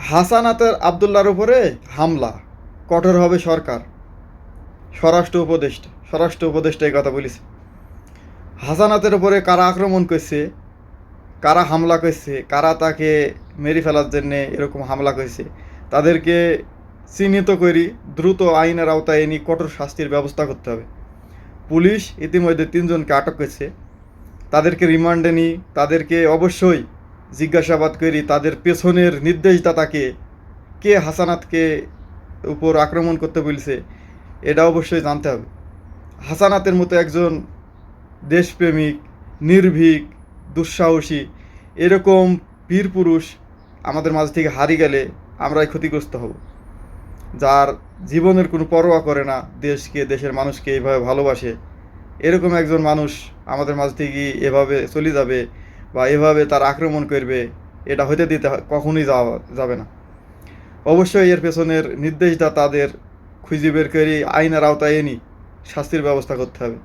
হাসানাতের আবদুল্লার উপরে হামলা, কঠোর হবে সরকার। স্বরাষ্ট্র উপদেষ্টা এই কথা বলেছে। হাসানাতের উপরে কারা আক্রমণ করছে, কারা হামলা করছে, কারা তাকে মেরে ফেলার জন্য এরকম হামলা করছে, তাদেরকে চিহ্নিত করি দ্রুত আইনের আওতায় এনে কঠোর শাস্তির ব্যবস্থা করতে হবে। পুলিশ ইতিমধ্যে 3জনকে আটক করেছে। তাদেরকে রিমান্ডে নিই, তাদেরকে অবশ্যই জিজ্ঞাসাবাদ করি তাদের পেছনের নির্দেশদাতাকে, কে হাসানাতকে উপর আক্রমণ করতে বলছে, এটা অবশ্যই জানতে হবে। হাসানাতের মতো একজন দেশপ্রেমিক, নির্ভীক, দুঃসাহসী, এরকম বীর পুরুষ আমাদের মাঝ থেকে হারিয়ে গেলে আমরাই ক্ষতিগ্রস্ত হব। যার জীবনের কোনো পরোয়া করে না, দেশকে, দেশের মানুষকে এইভাবে ভালোবাসে, এরকম একজন মানুষ আমাদের মাঝ থেকে এভাবে চলে যাবে বা এভাবে তার আক্রমণ করবে, এটা হতে দিতে কখনোই যাবে না। অবশ্যই এর পেছনের নির্দেশদাতাদের খুঁজে বের করে আইনের আওতায় এনে শাস্তির ব্যবস্থা করতে হবে।